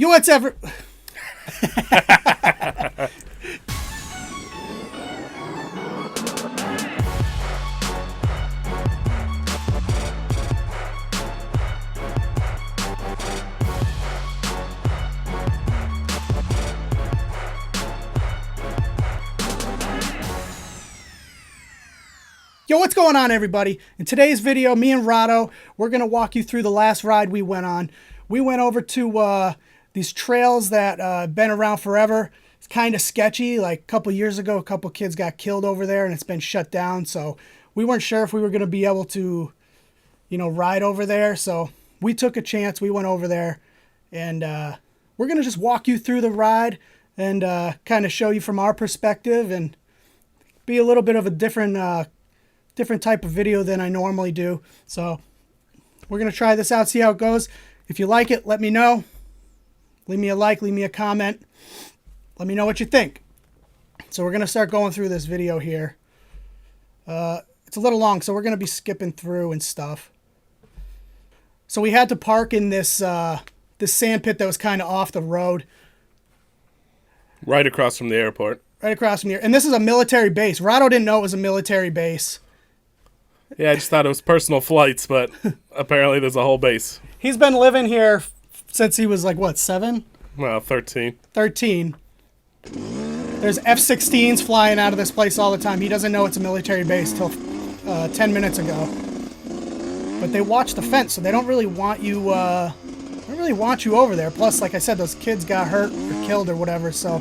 Yo, what's ever? Yo, what's going on, everybody? In today's video, me and Rodo, we're going to walk you through the last ride we went on. We went over to these trails that have been around forever. It's kind of sketchy. Like a couple years ago, a couple kids got killed over there and it's been shut down. So we weren't sure if we were going to be able to, ride over there. So we took a chance. We went over there and we're going to just walk you through the ride and kind of show you from our perspective and be a little bit of a different type of video than I normally do. So we're going to try this out, see how it goes. If you like it, let me know. Leave me a like, leave me a comment. Let me know what you think. So we're going to start going through this video here. It's a little long, so we're going to be skipping through and stuff. So we had to park in this this sand pit that was kind of off the road. Right across from the airport. Right across from here. And this is a military base. Rodo didn't know it was a military base. Yeah, I just thought it was personal flights, but apparently there's a whole base. He's been living here since he was like, what, 7? Well, 13. 13. There's F-16s flying out of this place all the time. He doesn't know it's a military base till 10 minutes ago. But they watch the fence, so they don't really want you. Over there. Plus, like I said, those kids got hurt or killed or whatever. So,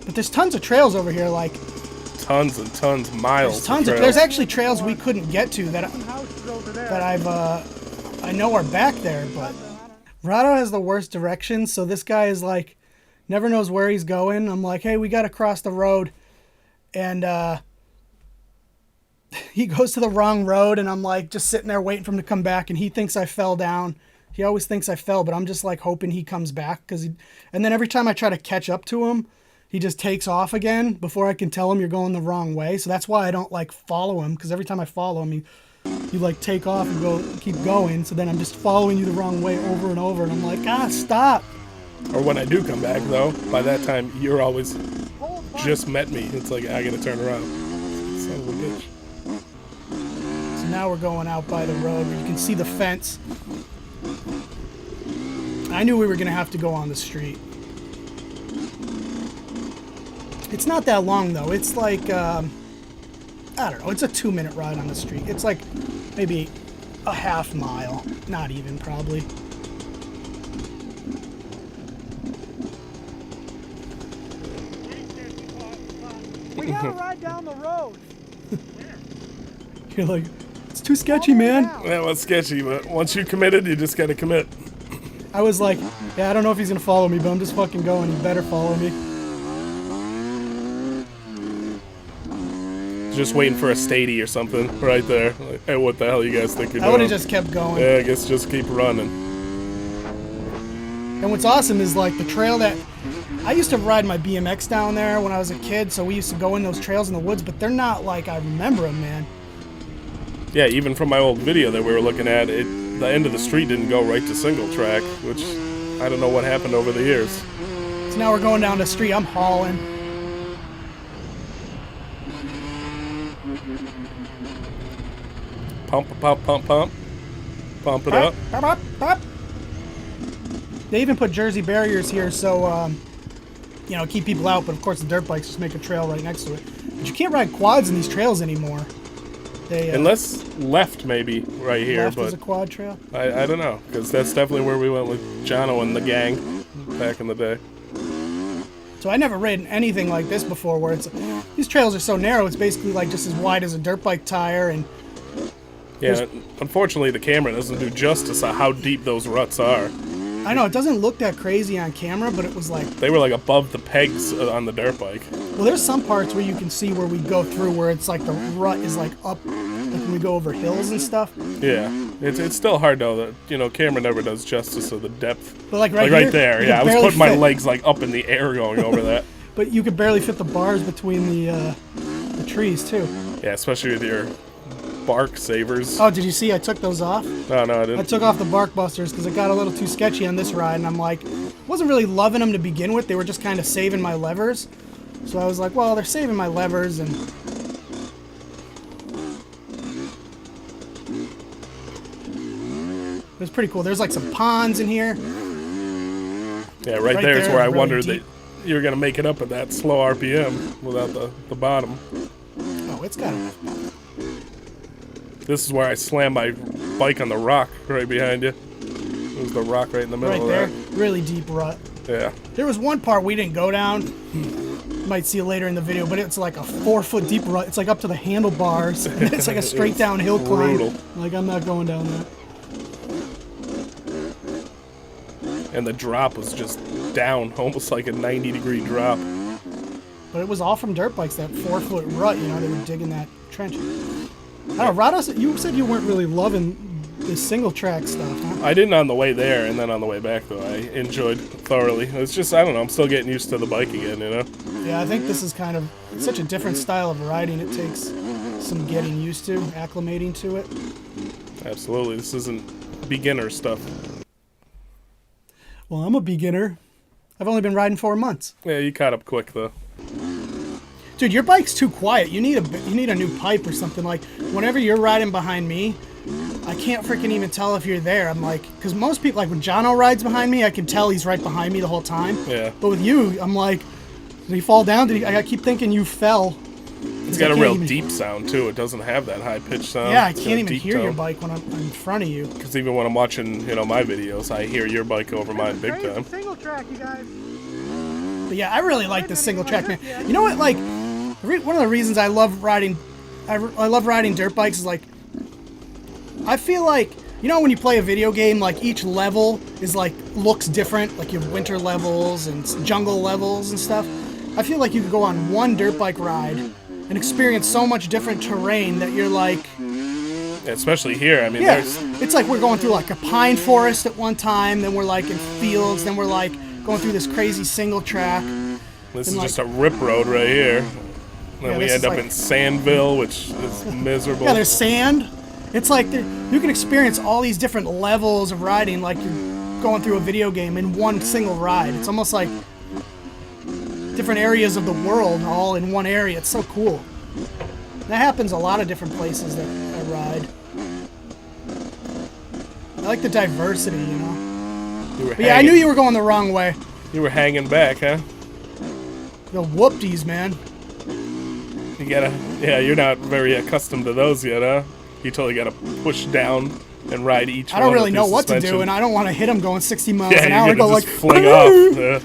but there's tons of trails over here, like tons and tons, miles. There's actually trails we couldn't get to that I know are back there, but Rodo has the worst directions, so this guy is like never knows where he's going. I'm like, hey, we got to cross the road, and he goes to the wrong road, and I'm like just sitting there waiting for him to come back, and he thinks I fell down. He always thinks I fell, but I'm just like hoping he comes back and then every time I try to catch up to him, he just takes off again before I can tell him you're going the wrong way. So that's why I don't like follow him, because every time I follow him, you like take off and keep going. So then I'm just following you the wrong way over and over, and I'm like, stop. Or when I do come back, though, by that time you're always just met me. It's like I gotta turn around. Son of a bitch. So now we're going out by the road where you can see the fence. I knew we were gonna have to go on the street. It's not that long, though. It's like, I don't know. It's a 2-minute ride on the street. It's like maybe a half mile. Not even, probably. We gotta ride down the road. You're like, it's too sketchy, man. Yeah, well, it's sketchy, but once you committed, you just gotta commit. I was like, yeah, I don't know if he's gonna follow me, but I'm just fucking going. He better follow me. Just waiting for a stady or something right there. Like, hey, what the hell you guys think you're doing? I would have just kept going. Yeah, I guess just keep running. And what's awesome is like the trail that I used to ride my BMX down there when I was a kid, so we used to go in those trails in the woods, but they're not like I remember them, man. Yeah, even from my old video that we were looking at, the end of the street didn't go right to single track, which I don't know what happened over the years. So now we're going down the street. I'm hauling. Pump, pump, pump, pump. Pump it up. Pop, pop, pop. They even put Jersey barriers here so, keep people out. But of course, the dirt bikes just make a trail right next to it. But you can't ride quads in these trails anymore. Unless left, maybe, right here. Left but is a quad trail? I don't know, because that's definitely where we went with Jono and the gang back in the day. So I never ridden anything like this before, where these trails are so narrow, it's basically like just as wide as a dirt bike tire. And yeah, unfortunately the camera doesn't do justice on how deep those ruts are. I know, it doesn't look that crazy on camera, but it was like... They were like above the pegs on the dirt bike. Well, there's some parts where you can see where we go through where it's like the rut is like up, like when we go over hills and stuff. Yeah, it's still hard though that, camera never does justice of the depth. But like right here, there, yeah, I was putting my legs like up in the air going over that. But you could barely fit the bars between the trees too. Yeah, especially with your bark savers. Oh, did you see I took those off? No, I I didn't. took off the bark busters because it got a little too sketchy on this ride, and I'm like, wasn't really loving them to begin with. They were just kind of saving my levers. So I was like, well, they're saving my levers, and it was pretty cool. There's like some ponds in here. Yeah, right Right there is there where I is really wondered deep. that you were going to make it up at that slow RPM without the bottom. Oh, it's got it. This is where I slammed my bike on the rock right behind you. There's the rock right in the middle Right of there. Really deep rut. that. Yeah. There was one part we didn't go down. You might see it later in the video, but it's like a 4-foot deep rut. It's like up to the handlebars. And it's like a straight downhill climb. brutal. Like, I'm not going down that. And the drop was just down, almost like a 90-degree drop. But it was all from dirt bikes, that 4-foot rut, you know, they were digging that trench. I don't know, Rado, you said you weren't really loving this single track stuff, huh? I didn't on the way there, and then on the way back, though, I enjoyed thoroughly. It's just, I don't know, I'm still getting used to the bike again, you know? Yeah, I think this is kind of, it's such a different style of riding. It takes some getting used to, acclimating to it. Absolutely. This isn't beginner stuff. Well, I'm a beginner. I've only been riding 4 months. Yeah, you caught up quick, though. Dude, your bike's too quiet. You need a new pipe or something. Like, whenever you're riding behind me, I can't freaking even tell if you're there. I'm like, because most people, like when Jono rides behind me, I can tell he's right behind me the whole time. Yeah. But with you, I'm like, did he fall down? I keep thinking you fell. It's got a real deep sound, too. It doesn't have that high-pitched sound. Yeah, I It's got can't a even deep hear your tone. bike when I'm in front of you. Because even when I'm watching, you know, my videos, I hear your bike over mine big Crazy time. single track, you guys. But yeah, I really like this single track, man. You know what? Like, one of the reasons I love riding, I love riding dirt bikes is like, I feel like, you know, when you play a video game, like each level is like looks different. Like you have winter levels and jungle levels and stuff. I feel like you could go on one dirt bike ride and experience so much different terrain that you're like, Especially here. I mean, yeah, there's... it's like we're going through like a pine forest at one time, then we're like in fields, then we're like going through this crazy single track. This And, is like- just a rip road right here. Then Yeah, we this end is up like- in Sandville, which is miserable. Yeah, there's sand. It's like you can experience all these different levels of riding like you're going through a video game in one single ride. It's almost like different areas of the world all in one area. It's so cool. That happens a lot of different places that I ride. I like the diversity, you know. But yeah, I knew you were going the wrong way. You were hanging back, huh? The whoopties, man. You gotta... Yeah, you're not very accustomed to those yet, huh? You totally gotta push down and ride each one. I don't really with know your what to do, suspension. and I don't want to hit them going 60 miles Yeah, an you're hour. gonna Go like, just fling off. Yeah.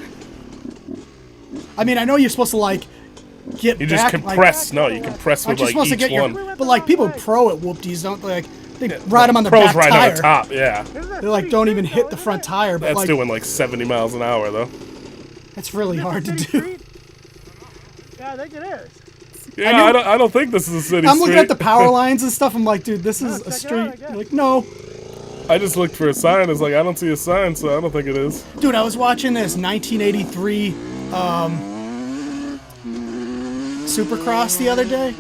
I mean, I know you're supposed to like get You just back. compress. No, you compress Aren't with you like supposed to each get one. your? But like people pro at whoopties don't like they ride them on the Pros back ride tire. on the top, yeah. They like don't even hit the front tire. But That's like doing like 70 miles an hour, though. it's really hard to do. Street? Yeah, I think it is. Yeah, I don't think this is a city I'm looking street. at the power lines and stuff. I'm like, dude, this is check a it street. out, I guess. Like, no, I just looked for a sign. It's like, I don't see a sign, so I don't think it is. dude. I was watching this 1983 Supercross the other day.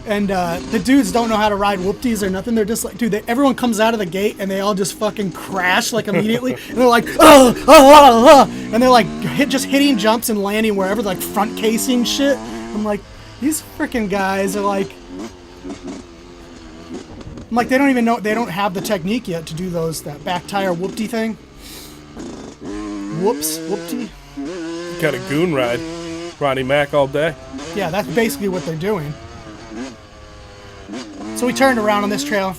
And the dudes don't know how to ride whoopties or nothing. They're just like, dude, everyone comes out of the gate and they all just fucking crash like immediately. And they're like, and they're like just hitting jumps and landing wherever, like front casing shit. I'm like, these freaking guys are like, I'm like, they don't even know, they don't have the technique yet to do that back tire whoopty thing. Whoops, whoopty. Got a goon ride. Ronnie Mac all day. Yeah, that's basically what they're doing. So we turned around on this trail.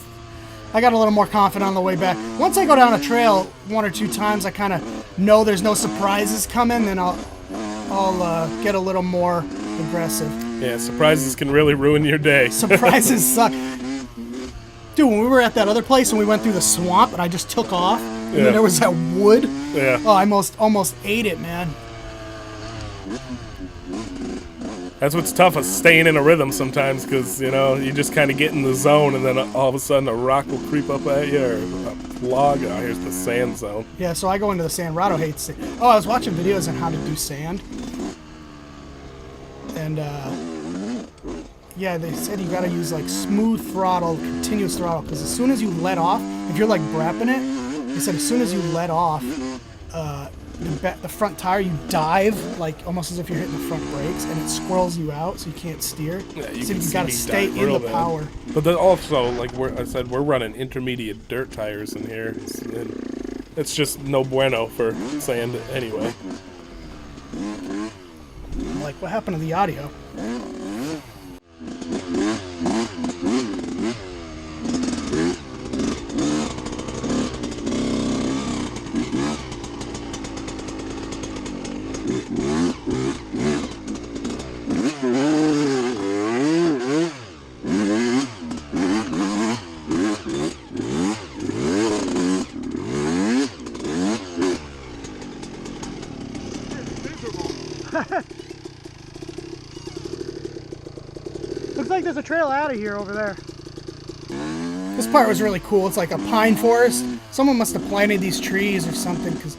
I got a little more confident on the way back. Once I go down a trail 1 or 2 times, I kind of know there's no surprises coming, then I'll get a little more aggressive. Yeah, surprises can really ruin your day. Surprises suck. Dude, when we were at that other place and we went through the swamp and I just took off, and Yeah. then there was that wood. Yeah. Oh, I almost ate it, man. That's what's tough, is staying in a rhythm sometimes, because, you know, you just kind of get in the zone, and then all of a sudden a rock will creep up at you, or a log. Oh, here's the sand zone. Yeah, so I go into the sand. Rado hates sand. Oh, I was watching videos on how to do sand. And yeah, they said you gotta use like smooth throttle, continuous throttle, because as soon as you let off, if you're like brapping it, they said as soon as you let off the front tire, you dive like almost as if you're hitting the front brakes, and it squirrels you out, so you can't steer. Yeah, So you gotta stay in the power. But then also, like I said, we're running intermediate dirt tires in here. It's just no bueno for sand anyway. Like, what happened to the audio? Looks like there's a trail out of here over there. This part was really cool. It's like a pine forest. Someone must have planted these trees or something, because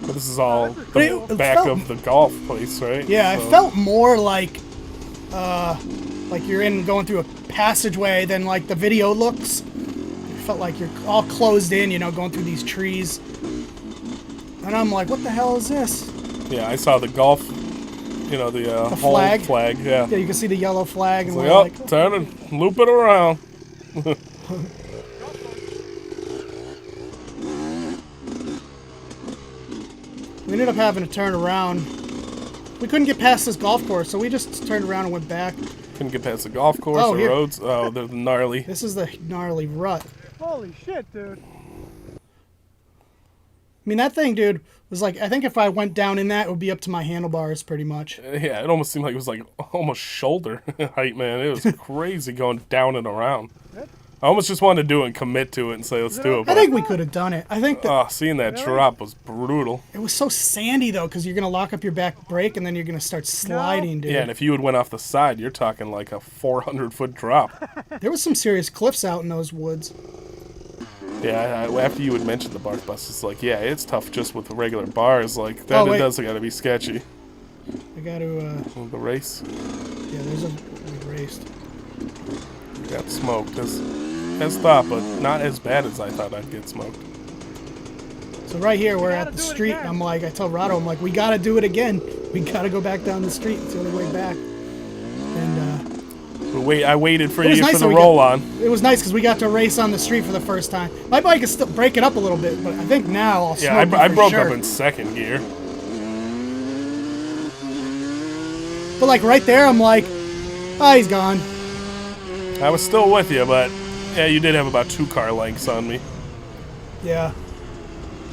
But this is all the it back felt- of the golf place, right? yeah, So- it felt more like you're going through a passageway than like the video looks. It felt like you're all closed in, you know, going through these trees. And I'm like, what the hell is this? Yeah, I saw the golf, you know, the whole flag? flag, yeah. Yeah, you can see the yellow flag, and It's we're like, like, oh, turn and loop it around. we ended up having to turn around. We couldn't get past this golf course, so we just turned around and went back. Couldn't get past the golf course Oh, or here. roads. Oh, they're gnarly. This is the gnarly rut. Holy shit, dude. I mean, that thing, dude, was like, I think if I went down in that, it would be up to my handlebars pretty much. Yeah, it almost seemed like it was like almost shoulder height, man. It was crazy going down and around. I almost just wanted to do it and commit to it and say, let's do it. I But, think we could have done it. I think that seeing that drop was brutal. it was so sandy, though, because you're going to lock up your back brake, and then you're going to start sliding, dude. Yeah, and if you had went off the side, you're talking like a 400-foot drop. There was some serious cliffs out in those woods. Yeah, after you had mentioned the bark bus, it's like, yeah, it's tough just with the regular bars. Like, that Oh, it wait. does got to be sketchy. I got to, The race yeah, there's a, we raced. got smoked as thought, but not as bad as I thought I'd get smoked. So right here, we're gotta at the do it street, again. and I'm like, I tell Rodo, I'm like, we got to do it again. We got to go back down the street. It's the only way back. And, But I waited for It was you nice for that the we roll got- on. it was nice because we got to race on the street for the first time. My bike is still breaking up a little bit, but I think now I'll Yeah, smoke it I for broke sure. up in second gear. But like right there, I'm like, oh, he's gone. I was still with you, but yeah, you did have about 2 car lengths on me. Yeah.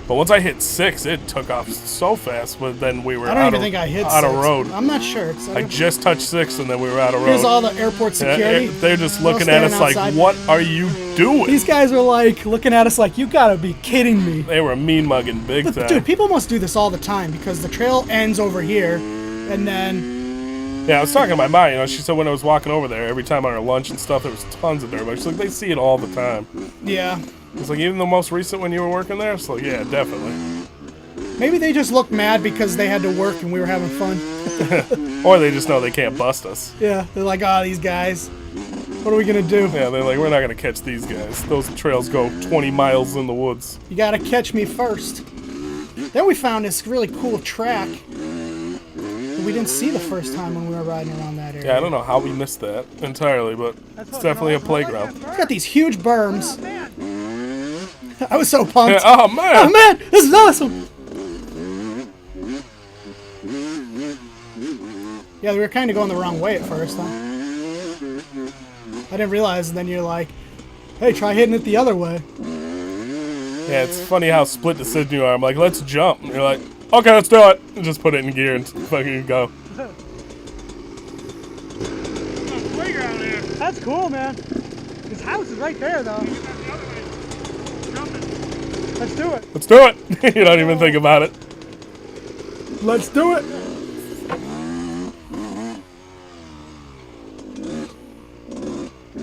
But once I hit 6, it took off so fast. But then we were I don't out even of, think I hit out of 6. road. I'm not sure. 'Cause I just touched 6, and then we were out of road. Here's all the airport Yeah, security. they're just All looking at us standing like, outside. "What are you doing?" These guys are like looking at us like, you gotta be kidding me. They were mean mugging big But time. dude, people must do this all the time because the trail ends over here, and then Yeah, I was talking to my mom. You know, she said when I was walking over there, every time on her lunch and stuff, there was tons of dirt. But she's like, they see it all the time. yeah, It's like even the most recent when you were working there. It's like, yeah, definitely. maybe they just look mad because they had to work and we were having fun. Or they just know they can't bust us. Yeah, they're like, oh, these guys, what are we gonna do? Yeah, they're like, we're not gonna catch these guys. Those trails go 20 miles in the woods. You gotta catch me first. Then we found this really cool track that we didn't see the first time when we were riding around that area. Yeah, I don't know how we missed that entirely, but That's it's what- definitely a you know what? playground. It's got these huge berms. Oh, man. I was so pumped. Yeah, oh man! Oh man, this is awesome! Yeah, we were kind of going the wrong way at first, huh? I didn't realize, and then you're like, hey, try hitting it the other way. Yeah, it's funny how split decision you are. I'm like, let's jump. And you're like, okay, let's do it. And just put it in gear and fucking go. Playground here. That's cool, man. His house is right there, though. Let's do it. Let's do it. You don't even think about it. Let's do it!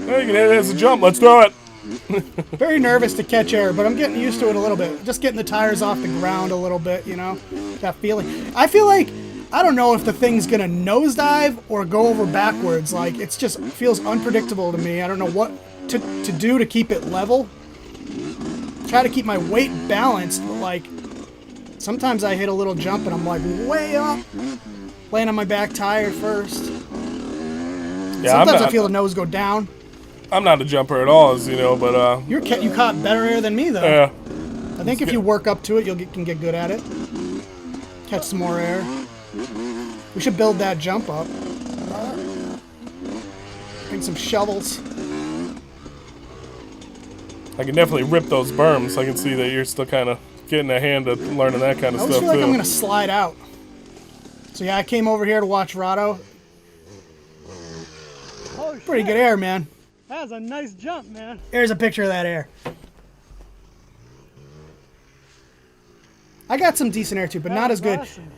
Hey, you can hit it as a jump. Let's do it. Very nervous to catch air, but I'm getting used to it a little bit. Just getting the tires off the ground a little bit, you know? That feeling. I feel like I don't know if the thing's gonna nosedive or go over backwards. Like, it's just feels unpredictable to me. I don't know what to do to keep it level. Try to keep my weight balanced, but like, sometimes I hit a little jump and I'm like way up. Laying on my back tire first. Yeah, Sometimes I feel the nose go down. I'm not a jumper at all, as you know, but You caught better air than me, though. yeah. I think if you work up to it, can get good at it. Catch some more air. We should build that jump up. Bring some shovels. I can definitely rip those berms. I can see that you're still kind of getting a hand at learning that kind of I stuff always feel like too. I'm gonna slide out. So yeah, I came over here to watch Rodo. Oh, Pretty shit. good air, man. That was a nice jump, man. Here's a picture of that air. I got some decent air too, but not as good. Awesome.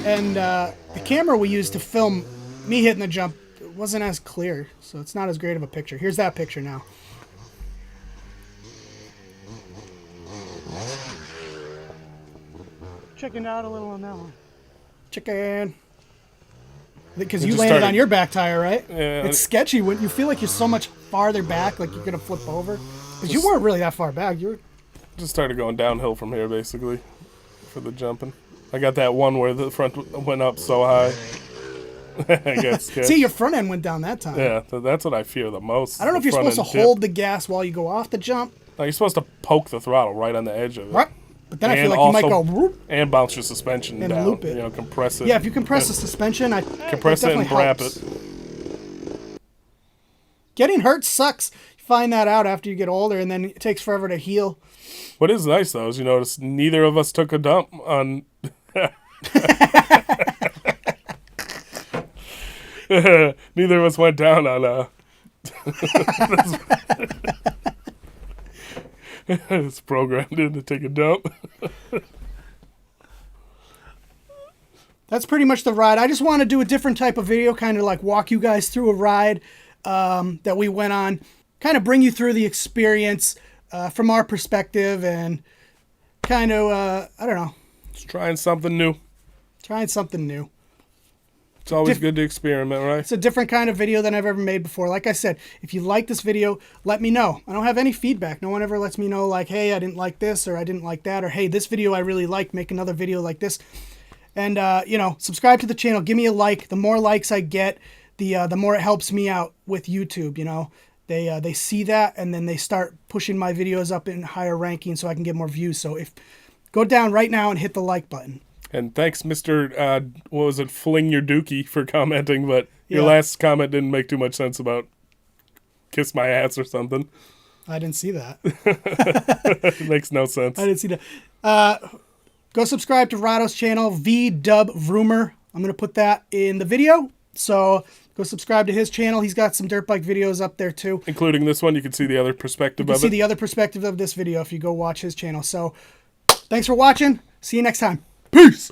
And the camera we used to film me hitting the jump wasn't as clear, so it's not as great of a picture. Here's that picture now. Chickened out a little on that one. Chicken. Because It you just landed started- on your back tire, right? Yeah. It's sketchy when you feel like you're so much farther back, like you're gonna flip over. Because you weren't really that far back. You were. Just started going downhill from here, basically, for the jumping. I got that one where the front went up so high. I got scared. See, your front end went down that time. Yeah, that's what I fear the most. I don't know if you're supposed to hold the gas while you go off the jump. No, you're supposed to poke the throttle right on the edge of it. Right. But then I feel And like you might go. also- Whoop. And bounce your suspension And down. loop it. You know, compress it. Yeah, if you compress the suspension, compress that it and definitely wrap helps. it. Getting hurt sucks. You find that out after you get older, and then it takes forever to heal. What is nice though is you notice neither of us took a dump on. Neither of us went down on it's programmed in to take a dump. That's pretty much the ride. I just want to do a different type of video, kind of like walk you guys through a ride that we went on, kind of bring you through the experience from our perspective, and kind of, I don't know, Just trying something new. trying something new. It's always good to experiment, right? It's a different kind of video than I've ever made before. Like I said, if you like this video, let me know. I don't have any feedback. No one ever lets me know, like, hey, I didn't like this, or I didn't like that, or hey, this video I really liked, make another video like this. And, you know, subscribe to the channel. Give me a like. The more likes I get, the more it helps me out with YouTube, you know. They see that, and then they start pushing my videos up in higher ranking so I can get more views. So go down right now and hit the like button. And thanks, Mr. What was it, Fling Your Dookie, for commenting, but your Yeah. last comment didn't make too much sense about kiss my ass or something. I didn't see that. It makes no sense. I didn't see that. Go subscribe to Rodo's channel, VDubVroomer. I'm going to put that in the video. So go subscribe to his channel. He's got some dirt bike videos up there too. Including this one, you can see the other perspective You can of see it. the other perspective of this video if you go watch his channel. So thanks for watching. See you next time. Peace.